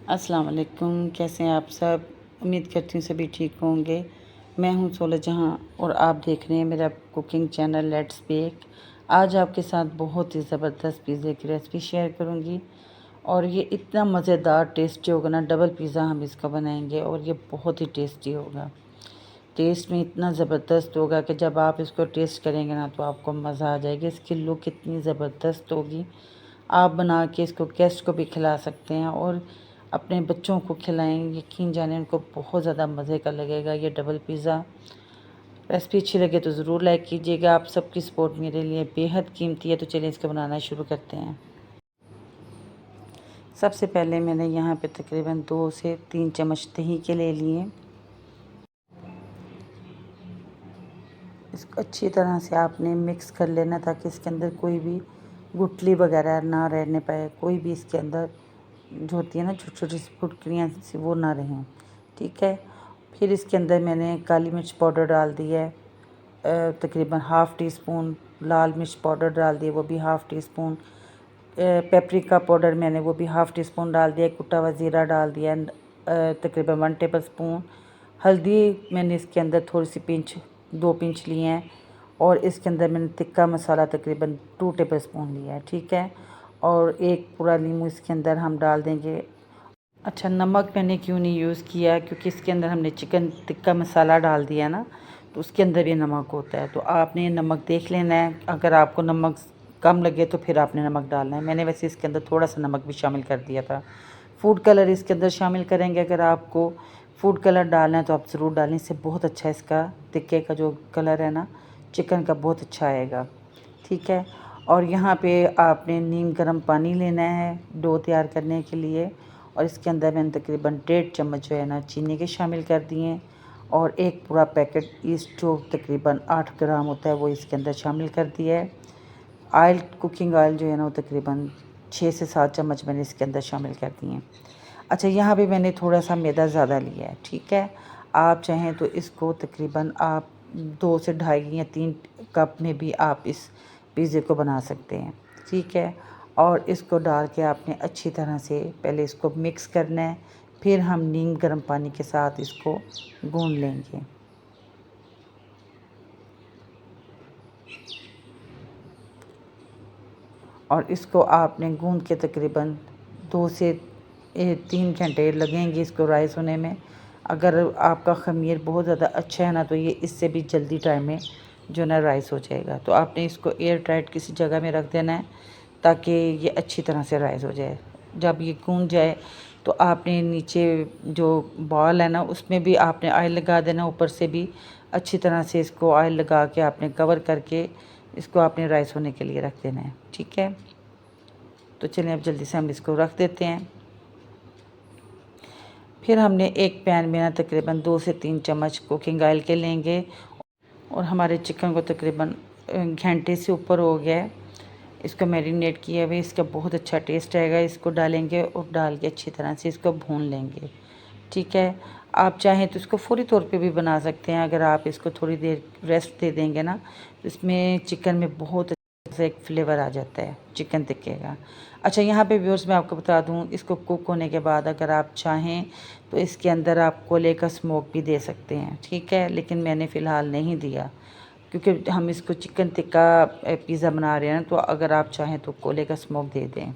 अस्सलाम वालेकुम। कैसे हैं आप सब? उम्मीद करती हूँ सभी ठीक होंगे। मैं हूँ सोलह जहाँ और आप देख रहे हैं मेरा कुकिंग चैनल लेट्स बेक। आज आपके साथ बहुत ही ज़बरदस्त पिज़्ज़े की रेसिपी शेयर करूँगी और ये इतना मज़ेदार टेस्टी होगा ना। डबल पिज़्ज़ा हम इसका बनाएंगे और ये बहुत ही टेस्टी होगा। टेस्ट में इतना ज़बरदस्त होगा कि जब आप इसको टेस्ट करेंगे ना तो आपको मज़ा आ जाएगा। इसकी लुक इतनी ज़बरदस्त होगी। आप बना के इसको गेस्ट को भी खिला सकते हैं और अपने बच्चों को खिलाएं। यकीन जाने उनको बहुत ज़्यादा मज़े का लगेगा ये डबल पिज़्ज़ा। रेसिपी अच्छी लगे तो ज़रूर लाइक कीजिएगा। आप सबकी सपोर्ट मेरे लिए बेहद कीमती है। तो चलिए इसको बनाना शुरू करते हैं। सबसे पहले मैंने यहाँ पे तकरीबन 2 से 3 चम्मच दही के ले लिए। इसको अच्छी तरह से आपने मिक्स कर लेना ताकि इसके अंदर कोई भी गुठली वगैरह ना रहने पाए। कोई भी इसके अंदर जो होती है ना छोटी छोटी सी फुटकरियाँ सी वो ना रहें। ठीक है। फिर इसके अंदर मैंने काली मिर्च पाउडर डाल दी है, तकरीबन हाफ़ टी स्पून। लाल मिर्च पाउडर डाल दिए, वो भी half tea spoon. Paprika powder मैंने वो भी हाफ़ टी स्पून डाल दिया। कुटा हुआ ज़ीरा डाल दिया, तकरीबन 1 टेबल स्पून। हल्दी मैंने इसके अंदर थोड़ी सी पिंच 2 पिंच लिए हैं और इसके अंदर मैंने तिक्का मसाला तकरीबन 2 टेबल स्पून लिया है। ठीक है। और एक पूरा नींबू इसके अंदर हम डाल देंगे। अच्छा, नमक मैंने क्यों नहीं यूज़ किया, क्योंकि इसके अंदर हमने चिकन टिक्का मसाला डाल दिया ना, तो उसके अंदर भी नमक होता है। तो आपने नमक देख लेना है। अगर आपको नमक कम लगे तो फिर आपने नमक डालना है। मैंने वैसे इसके अंदर थोड़ा सा नमक भी शामिल कर दिया था। फूड कलर इसके अंदर शामिल करेंगे। अगर आपको फूड कलर डालना है तो आप ज़रूर डालें। इससे बहुत अच्छा इसका टिक्के का जो कलर है ना चिकन का बहुत अच्छा आएगा। ठीक है। और यहाँ पे आपने नीम गर्म पानी लेना है डो तैयार करने के लिए। और इसके अंदर मैंने तकरीबन 1.5 चम्मच जो है ना चीनी के शामिल कर दिए और एक पूरा पैकेट ईस्ट जो तकरीबन 8 ग्राम होता है वो इसके अंदर शामिल कर दिया है। ऑयल, कुकिंग ऑयल जो है ना वो तकरीबन 6 से 7 चम्मच मैंने इसके अंदर शामिल कर दिए हैं। अच्छा, यहाँ पे मैंने थोड़ा सा मैदा ज़्यादा लिया है। ठीक है। आप चाहें तो इसको तकरीबन आप 2 से ढाई या 3 कप में भी आप इस पिज़्ज़े को बना सकते हैं। ठीक है। और इसको डाल के आपने अच्छी तरह से पहले इसको मिक्स करना है। फिर हम नीम गर्म पानी के साथ इसको गूंद लेंगे। और इसको आपने गूंद के तकरीबन 2 से 3 घंटे लगेंगे इसको राइस होने में। अगर आपका ख़मीर बहुत ज़्यादा अच्छा है ना तो ये इससे भी जल्दी टाइम में जो ना राइस हो जाएगा। तो आपने इसको एयर टाइट किसी जगह में रख देना है ताकि ये अच्छी तरह से राइस हो जाए। जब ये गूंद जाए तो आपने नीचे जो बॉल है ना उसमें भी आपने ऑयल लगा देना। ऊपर से भी अच्छी तरह से इसको ऑयल लगा के आपने कवर करके इसको आपने राइस होने के लिए रख देना है। ठीक है। तो चलिए अब जल्दी से हम इसको रख देते हैं। फिर हमने एक पैन में ना तकरीबन 2 से 3 चम्मच कुकिंग ऑयल के लेंगे और हमारे चिकन को तकरीबन घंटे से ऊपर हो गया है इसको मैरिनेट किए हुए। इसका बहुत अच्छा टेस्ट आएगा। इसको डालेंगे और डाल के अच्छी तरह से इसको भून लेंगे। ठीक है। आप चाहें तो इसको फौरी तौर पे भी बना सकते हैं। अगर आप इसको थोड़ी देर रेस्ट दे देंगे ना तो इसमें चिकन में बहुत अच्छा एक फ्लेवर आ जाता है चिकन टिक्के का। अच्छा, यहाँ पे व्यूअर्स मैं आपको बता दूँ, इसको कुक होने के बाद अगर आप चाहें तो इसके अंदर आप कोले का स्मोक भी दे सकते हैं। ठीक है। लेकिन मैंने फ़िलहाल नहीं दिया क्योंकि हम इसको चिकन टिक्का पिज़्ज़ा बना रहे हैं। तो अगर आप चाहें तो कोले का स्मोक दे दें।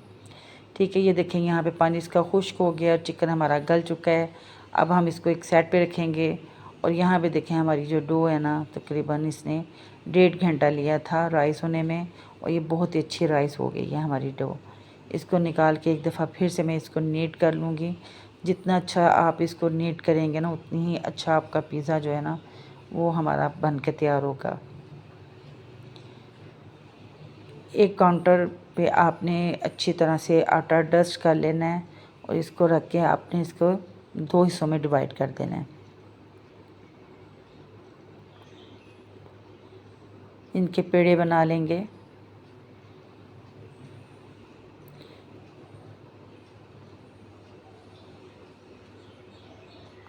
ठीक है। ये देखें यहाँ पे पानी इसका खुश्क हो गया, चिकन हमारा गल चुका है। अब हम इसको एक साइड पे रखेंगे। और यहाँ पे देखें हमारी जो डो है ना तकरीबन इसने 1.5 घंटा लिया था राइस होने में और ये बहुत ही अच्छी राइस हो गई है हमारी डो। इसको निकाल के एक दफ़ा फिर से मैं इसको नीट कर लूँगी। जितना अच्छा आप इसको नीट करेंगे ना उतनी ही अच्छा आपका पिज़्ज़ा जो है ना वो हमारा बन के तैयार होगा। एक काउंटर पे आपने अच्छी तरह से आटा डस्ट कर लेना है और इसको रख के आपने इसको 2 हिस्सों में डिवाइड कर देना है। इनके पेड़े बना लेंगे।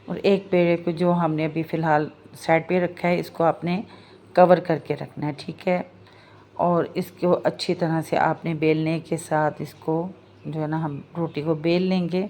और एक पेड़े को जो हमने अभी फ़िलहाल साइड पे रखा है इसको आपने कवर करके रखना है। ठीक है। और इसको अच्छी तरह से आपने बेलने के साथ इसको जो है ना हम रोटी को बेल लेंगे।